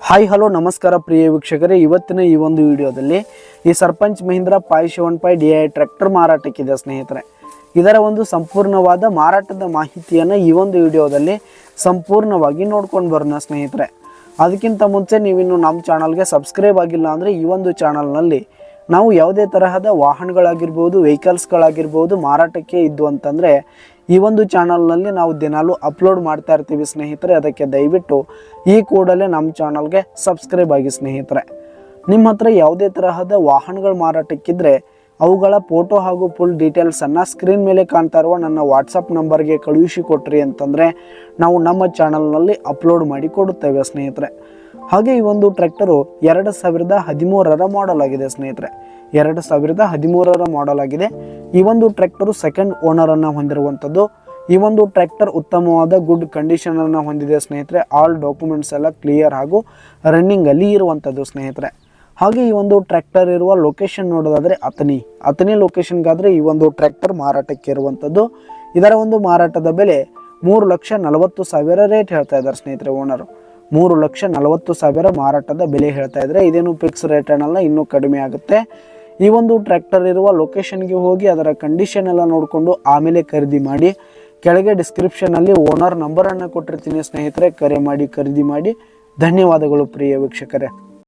Hi hello ನಮಸ್ಕಾರ ಪ್ರಿಯ ವೀಕ್ಷಕರೇ, ಇವತ್ತಿನ ಈ ಒಂದು ವಿಡಿಯೋದಲ್ಲಿ ಈ ಸರ್ಪಂಚ್ ಮಹೀಂದ್ರಾ 575 DI ಟ್ರ್ಯಾಕ್ಟರ್ ಮಾರಾಟಕ್ಕಿದೆ ಸ್ನೇಹಿತರೆ. ಇದರ ಒಂದು ಸಂಪೂರ್ಣವಾದ ಮಾರಾಟದ ಮಾಹಿತಿಯನ್ನು ಈ ಒಂದು ವಿಡಿಯೋದಲ್ಲಿ ಸಂಪೂರ್ಣವಾಗಿ ನೋಡ್ಕೊಂಡು ಬರೋಣ ಸ್ನೇಹಿತರೆ. ಅದಕ್ಕಿಂತ ಮುಂಚೆ ನೀವಿನ್ನು ನಮ್ಮ ಚಾನಲ್ಗೆ ಸಬ್ಸ್ಕ್ರೈಬ್ ಆಗಿಲ್ಲ ಅಂದರೆ ಈ ಒಂದು ಚಾನಲ್ನಲ್ಲಿ ನಾವು ಯಾವುದೇ ತರಹದ ವಾಹನಗಳಾಗಿರ್ಬೋದು, ವೆಹಿಕಲ್ಸ್ಗಳಾಗಿರ್ಬೋದು ಮಾರಾಟಕ್ಕೆ ಇದ್ದು ಅಂತಂದರೆ ಈ ಒಂದು ಚಾನಲ್ನಲ್ಲಿ ನಾವು ದಿನಾಲೂ ಅಪ್ಲೋಡ್ ಮಾಡ್ತಾ ಇರ್ತೀವಿ ಸ್ನೇಹಿತರೆ. ಅದಕ್ಕೆ ದಯವಿಟ್ಟು ಈ ಕೂಡಲೇ ನಮ್ಮ ಚಾನಲ್ಗೆ ಸಬ್ಸ್ಕ್ರೈಬ್ ಆಗಿ ಸ್ನೇಹಿತರೆ. ನಿಮ್ಮ ಹತ್ರ ಯಾವುದೇ ತರಹದ ವಾಹನಗಳು ಮಾರಾಟಕ್ಕಿದ್ರೆ ಅವುಗಳ ಫೋಟೋ ಹಾಗೂ ಫುಲ್ ಡೀಟೇಲ್ಸನ್ನು ಸ್ಕ್ರೀನ್ ಮೇಲೆ ಕಾಣ್ತಾ ಇರುವ ನನ್ನ ವಾಟ್ಸಪ್ ನಂಬರ್ಗೆ ಕಳುಹಿಸಿ ಕೊಟ್ರಿ ಅಂತಂದರೆ ನಾವು ನಮ್ಮ ಚಾನಲ್ನಲ್ಲಿ ಅಪ್ಲೋಡ್ ಮಾಡಿ ಕೊಡುತ್ತೇವೆ ಸ್ನೇಹಿತರೆ. ಹಾಗೆ ಈ ಒಂದು ಟ್ರ್ಯಾಕ್ಟರು 2013ರ ಮಾಡೆಲ್ ಆಗಿದೆ ಸ್ನೇಹಿತರೆ. 2013ರ ಮಾಡೆಲ್ ಆಗಿದೆ. ಈ ಒಂದು ಟ್ರ್ಯಾಕ್ಟರು ಸೆಕೆಂಡ್ ಓನರನ್ನು ಹೊಂದಿರುವಂಥದ್ದು. ಈ ಒಂದು ಟ್ರ್ಯಾಕ್ಟರ್ ಉತ್ತಮವಾದ ಗುಡ್ ಕಂಡೀಷನನ್ನು ಹೊಂದಿದೆ ಸ್ನೇಹಿತರೆ. ಆಲ್ ಡಾಕ್ಯುಮೆಂಟ್ಸ್ ಎಲ್ಲ ಕ್ಲಿಯರ್ ಹಾಗೂ ರನ್ನಿಂಗಲ್ಲಿ ಇರುವಂಥದ್ದು ಸ್ನೇಹಿತರೆ. ಹಾಗೆ ಈ ಒಂದು ಟ್ರ್ಯಾಕ್ಟರ್ ಇರುವ ಲೊಕೇಶನ್ ನೋಡೋದಾದರೆ ಅತನಿ ಲೊಕೇಶನ್ಗಾದರೆ ಈ ಒಂದು ಟ್ರ್ಯಾಕ್ಟರ್ ಮಾರಾಟಕ್ಕೆ ಇರುವಂಥದ್ದು. ಇದರ ಒಂದು ಮಾರಾಟದ ಬೆಲೆ 3,40,000 ರೇಟ್ ಹೇಳ್ತಾ ಇದ್ದಾರೆ ಸ್ನೇಹಿತರೆ. ಓನರು 3,40,000 ಮಾರಾಟದ ಬೆಲೆ ಹೇಳ್ತಾ ಇದ್ದಾರೆ. ಇದೇನು ಫಿಕ್ಸ್ ರೇಟ್ ಅನ್ನಲ್ಲ, ಇನ್ನೂ ಕಡಿಮೆ ಆಗುತ್ತೆ. ಈ ಒಂದು ಟ್ರ್ಯಾಕ್ಟರ್ ಇರುವ ಲೊಕೇಶನ್ಗೆ ಹೋಗಿ ಅದರ ಕಂಡೀಷನ್ ಎಲ್ಲ ನೋಡಿಕೊಂಡು ಆಮೇಲೆ ಖರೀದಿ ಮಾಡಿ. ಕೆಳಗೆ ಡಿಸ್ಕ್ರಿಪ್ಷನಲ್ಲಿ ಓನರ್ ನಂಬರನ್ನು ಕೊಟ್ಟಿರ್ತೀನಿ ಸ್ನೇಹಿತರೆ, ಕರೆ ಮಾಡಿ ಖರೀದಿ ಮಾಡಿ. ಧನ್ಯವಾದಗಳು ಪ್ರಿಯ ವೀಕ್ಷಕರೇ.